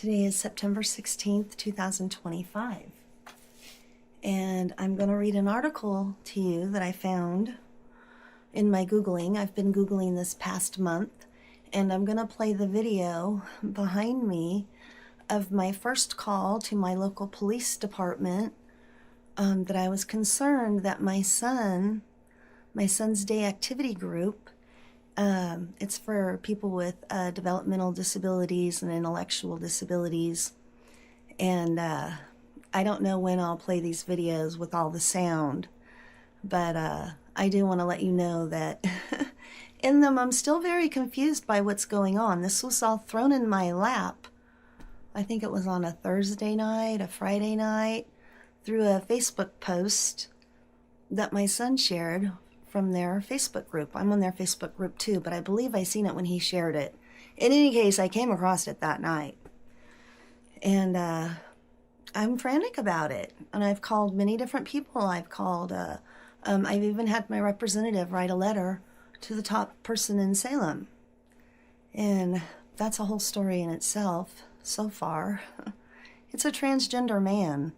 Today is September 16th, 2025, and I'm going to read an article to you that I found in my Googling. I've been Googling this past month, and I'm going to play the video behind me of my first call to my local police department that I was concerned that my son's day activity group, it's for people with developmental disabilities and intellectual disabilities. And I don't know when I'll play these videos with all the sound, but I do want to let you know that in them I'm still very confused by what's going on. This was all thrown in my lap. I think it was on a Thursday night, a Friday night, through a Facebook post that my son shared from their Facebook group. I'm on their Facebook group too, but I believe I seen it when he shared it. In any case, I came across it that night. And I'm frantic about it. And I've called many different people. I've called, I've even had my representative write a letter to the top person in Salem. And that's a whole story in itself so far. It's a transgender man.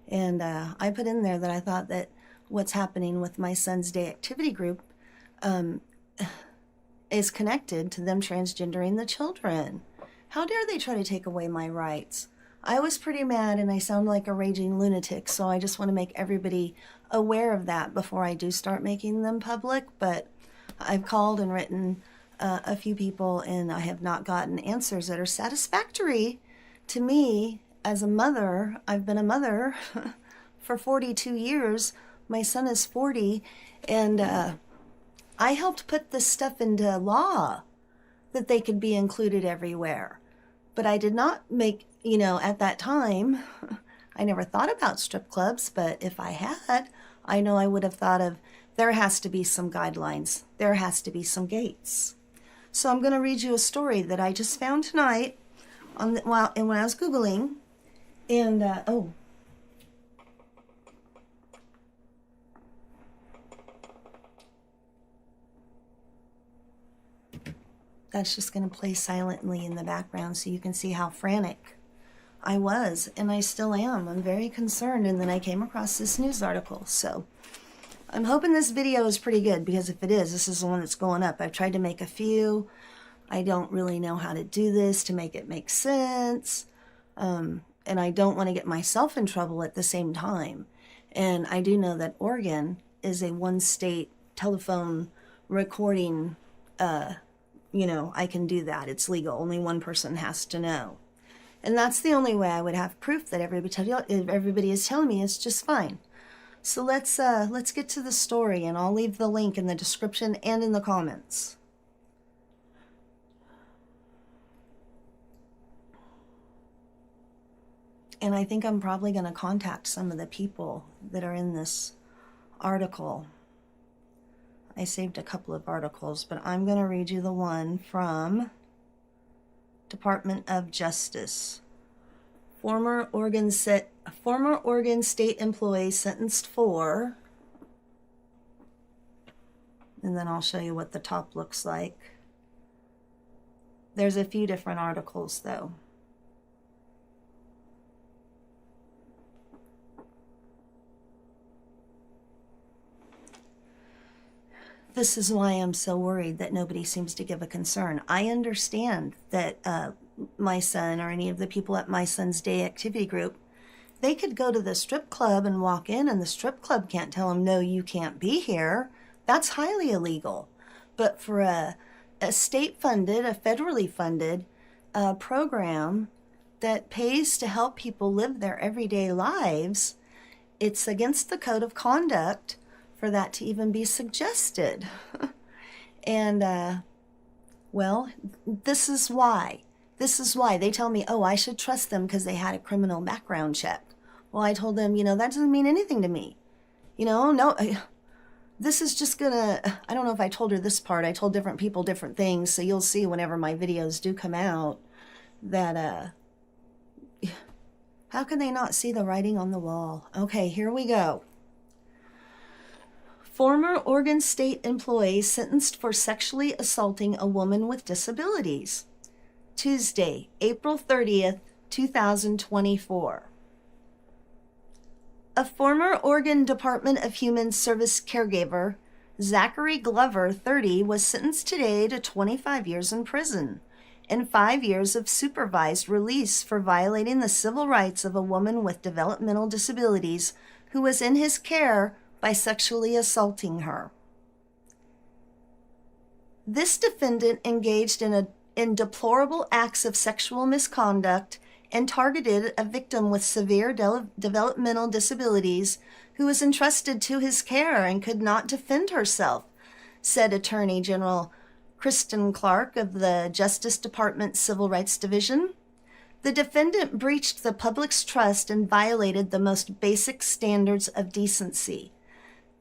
And I put in there that I thought that what's happening with my son's day activity group is connected to them transgendering the children. How dare they try to take away my rights? I was pretty mad and I sound like a raging lunatic, so I just want to make everybody aware of that before I do start making them public. But I've called and written a few people, and I have not gotten answers that are satisfactory to me as a mother. I've been a mother for 42 years. My son is 40, and I helped put this stuff into law that they could be included everywhere. But I did not make, at that time, I never thought about strip clubs, but if I had, I know I would have thought of, there has to be some guidelines. There has to be some gates. So I'm going to read you a story that I just found tonight when I was Googling, and, that's just going to play silently in the background so you can see how frantic I was, and I still am. I'm very concerned, and then I came across this news article. So I'm hoping this video is pretty good, because if it is, this is the one that's going up. I've tried to make a few. I don't really know how to do this to make it make sense, and I don't want to get myself in trouble at the same time. And I do know that Oregon is a one-state telephone recording I can do that. It's legal. Only one person has to know. And that's the only way I would have proof that everybody is telling me is just fine. So let's get to the story, and I'll leave the link in the description and in the comments. And I think I'm probably going to contact some of the people that are in this article. I saved a couple of articles, but I'm going to read you the one from Department of Justice. Former Oregon State employee sentenced for, and then I'll show you what the top looks like. There's a few different articles though. This is why I'm so worried that nobody seems to give a concern. I understand that my son or any of the people at my son's day activity group, they could go to the strip club and walk in, and the strip club can't tell them, no, you can't be here. That's highly illegal. But for a state-funded, a federally funded program that pays to help people live their everyday lives, it's against the code of conduct for that to even be suggested. And, well, this is why. They tell me, oh, I should trust them because they had a criminal background check. Well, I told them, that doesn't mean anything to me. No, this is just gonna, I don't know if I told her this part. I told different people different things, so you'll see whenever my videos do come out that, how can they not see the writing on the wall? Okay, here we go. Former Oregon State employee sentenced for sexually assaulting a woman with disabilities. Tuesday, April 30th, 2024. A former Oregon Department of Human Service caregiver, Zachary Glover, 30, was sentenced today to 25 years in prison and 5 years of supervised release for violating the civil rights of a woman with developmental disabilities who was in his care by sexually assaulting her. This defendant engaged in deplorable acts of sexual misconduct and targeted a victim with severe developmental disabilities who was entrusted to his care and could not defend herself, said Attorney General Kristen Clark of the Justice Department Civil Rights Division. The defendant breached the public's trust and violated the most basic standards of decency.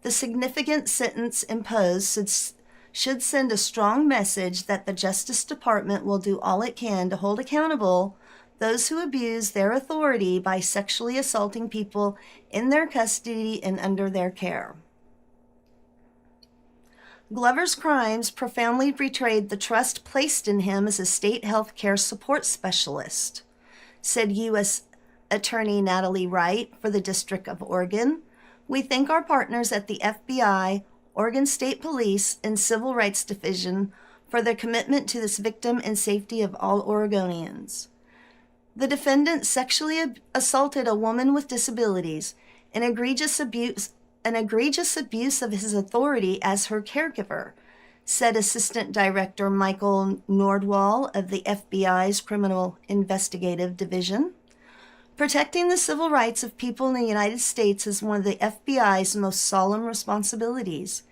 The significant sentence imposed should send a strong message that the Justice Department will do all it can to hold accountable those who abuse their authority by sexually assaulting people in their custody and under their care. Glover's crimes profoundly betrayed the trust placed in him as a state health care support specialist, said U.S. Attorney Natalie Wright for the District of Oregon. We thank our partners at the FBI, Oregon State Police, and Civil Rights Division for their commitment to this victim and safety of all Oregonians. The defendant sexually assaulted a woman with disabilities, an egregious abuse of his authority as her caregiver, said Assistant Director Michael Nordwall of the FBI's Criminal Investigative Division. Protecting the civil rights of people in the United States is one of the FBI's most solemn responsibilities,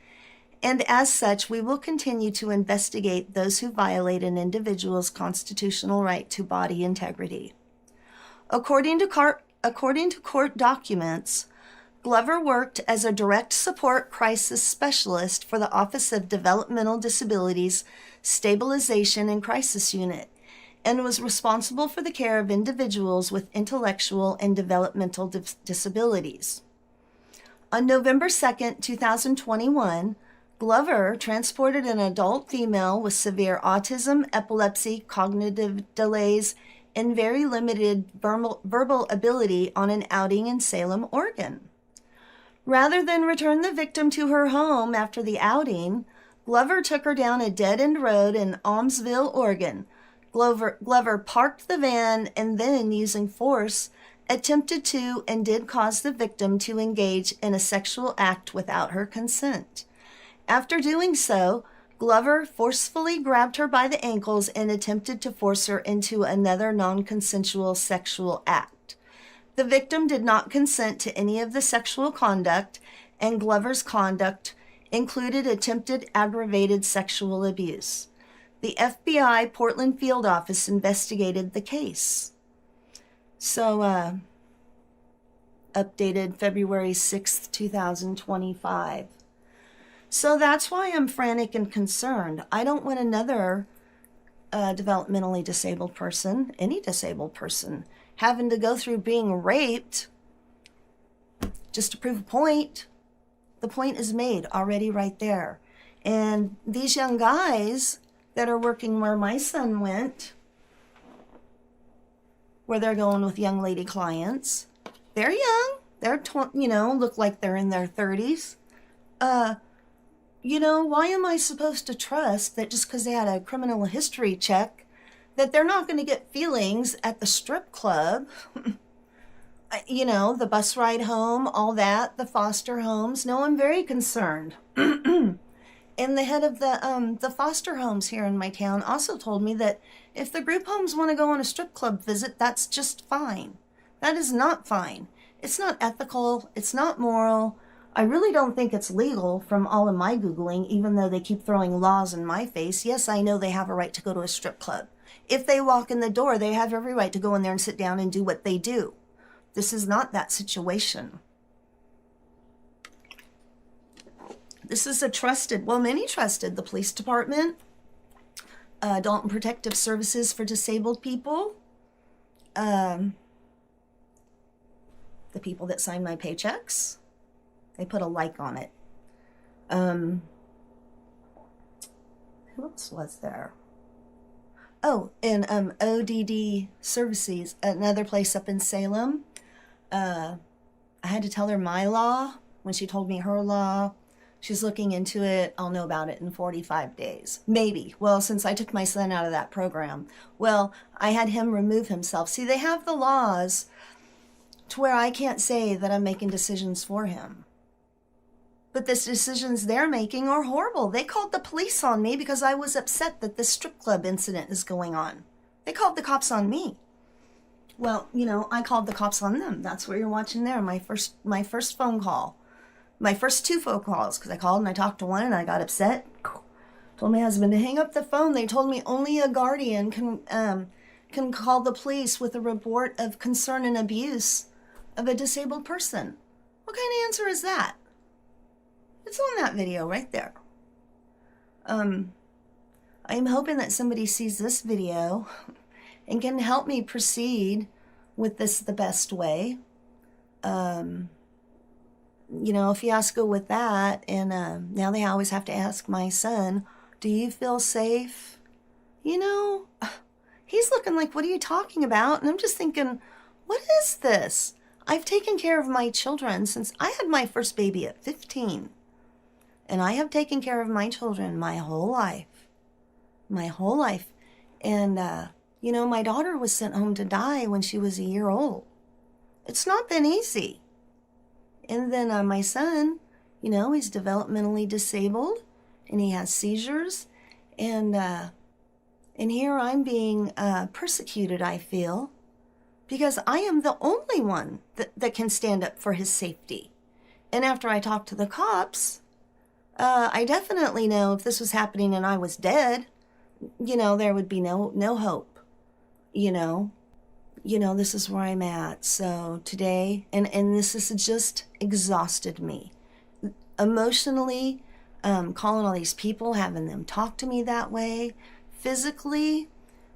and as such, we will continue to investigate those who violate an individual's constitutional right to body integrity. According to court documents, Glover worked as a direct support crisis specialist for the Office of Developmental Disabilities Stabilization and Crisis Unit, and was responsible for the care of individuals with intellectual and developmental disabilities. On November 2, 2021, Glover transported an adult female with severe autism, epilepsy, cognitive delays, and very limited verbal ability on an outing in Salem, Oregon. Rather than return the victim to her home after the outing, Glover took her down a dead-end road in Almsville, Oregon. Glover parked the van and then, using force, attempted to and did cause the victim to engage in a sexual act without her consent. After doing so, Glover forcefully grabbed her by the ankles and attempted to force her into another non-consensual sexual act. The victim did not consent to any of the sexual conduct, and Glover's conduct included attempted aggravated sexual abuse. The FBI Portland Field Office investigated the case. So, updated February 6th, 2025. So that's why I'm frantic and concerned. I don't want another developmentally disabled person, any disabled person, having to go through being raped just to prove a point. The point is made already right there. And these young guys that are working where my son went, where they're going with young lady clients, they're young. They're, look like they're in their 30s. Why am I supposed to trust that just because they had a criminal history check, that they're not going to get feelings at the strip club? The bus ride home, all that, the foster homes. No, I'm very concerned. And the head of the foster homes here in my town also told me that if the group homes want to go on a strip club visit, that's just fine. That is not fine. It's not ethical. It's not moral. I really don't think it's legal from all of my Googling, even though they keep throwing laws in my face. Yes, I know they have a right to go to a strip club. If they walk in the door, they have every right to go in there and sit down and do what they do. This is not that situation. This is many trusted, the police department, Adult and Protective Services for Disabled People, the people that sign my paychecks. They put a like on it. Who else was there? Oh, and ODD Services, another place up in Salem. I had to tell her my law when she told me her law. She's looking into it. I'll know about it in 45 days. Maybe. Well, since I took my son out of that program, well, I had him remove himself. See, they have the laws to where I can't say that I'm making decisions for him. But the decisions they're making are horrible. They called the police on me because I was upset that this strip club incident is going on. They called the cops on me. Well, you know, I called the cops on them. That's what you're watching there. My first phone call. My first 2 phone calls, because I called and I talked to one and I got upset. Told my husband to hang up the phone. They told me only a guardian can call the police with a report of concern and abuse of a disabled person. What kind of answer is that? It's on that video right there. I'm hoping that somebody sees this video and can help me proceed with this the best way. You know, fiasco with that, and now they always have to ask my son, do you feel safe? You know, he's looking like, what are you talking about? And I'm just thinking, what is this? I've taken care of my children since I had my first baby at 15. And I have taken care of my children my whole life. My whole life. And, you know, my daughter was sent home to die when she was a year old. It's not been easy. And then my son, you know, he's developmentally disabled and he has seizures. And here I'm being persecuted, I feel, because I am the only one that can stand up for his safety. And after I talked to the cops, I definitely know if this was happening and I was dead, you know, there would be no hope, you know, this is where I'm at. So today, and this has just exhausted me emotionally, calling all these people, having them talk to me that way, physically,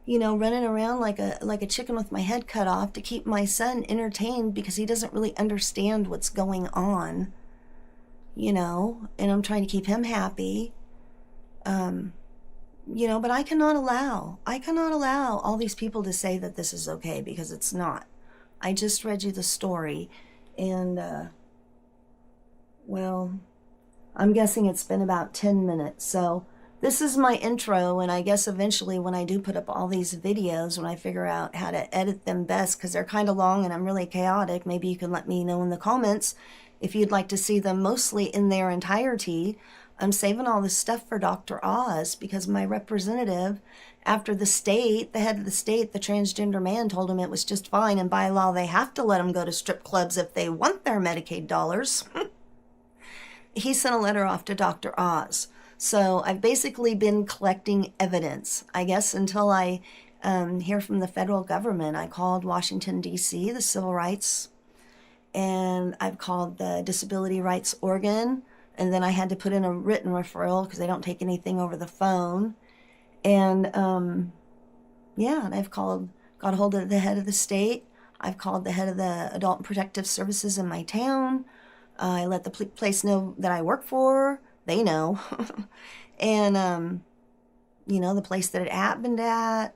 you know, running around like a chicken with my head cut off to keep my son entertained because he doesn't really understand what's going on, you know, and I'm trying to keep him happy. You know, but I cannot allow all these people to say that this is okay, because it's not. I just read you the story, and, well, I'm guessing it's been about 10 minutes, so this is my intro, and I guess eventually when I do put up all these videos, when I figure out how to edit them best, because they're kind of long and I'm really chaotic, maybe you can let me know in the comments if you'd like to see them mostly in their entirety. I'm saving all this stuff for Dr. Oz because my representative, after the head of the state, the transgender man, told him it was just fine, and by law they have to let them go to strip clubs if they want their Medicaid dollars. He sent a letter off to Dr. Oz. So I've basically been collecting evidence, I guess, until I hear from the federal government. I called Washington, D.C., the civil rights, and I've called the disability rights organ. And then I had to put in a written referral because they don't take anything over the phone. And, yeah, and I've got a hold of the head of the state. I've called the head of the Adult and Protective Services in my town. I let the place know that I work for. They know. And, you know, the place that it happened at.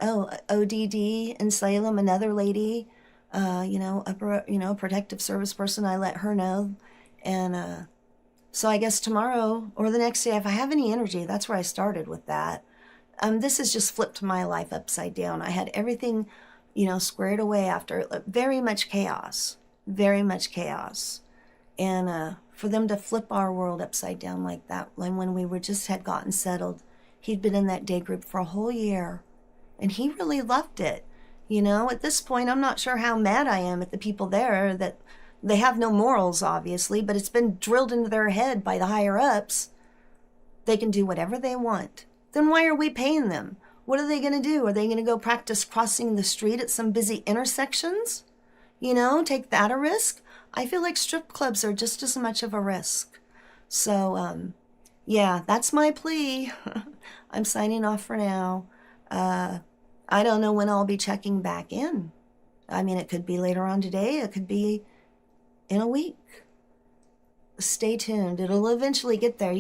ODD in Salem, another lady. You know, protective service person, I let her know. And so I guess tomorrow or the next day, if I have any energy, that's where I started with that. This has just flipped my life upside down. I had everything, you know, squared away after very much chaos. And for them to flip our world upside down like that, like when we had gotten settled, he'd been in that day group for a whole year, and he really loved it. You know, at this point, I'm not sure how mad I am at the people there that they have no morals, obviously, but it's been drilled into their head by the higher ups. They can do whatever they want. Then why are we paying them? What are they going to do? Are they going to go practice crossing the street at some busy intersections? You know, take that a risk? I feel like strip clubs are just as much of a risk. So, yeah, that's my plea. I'm signing off for now. I don't know when I'll be checking back in. I mean, it could be later on today. It could be in a week. Stay tuned. It'll eventually get there.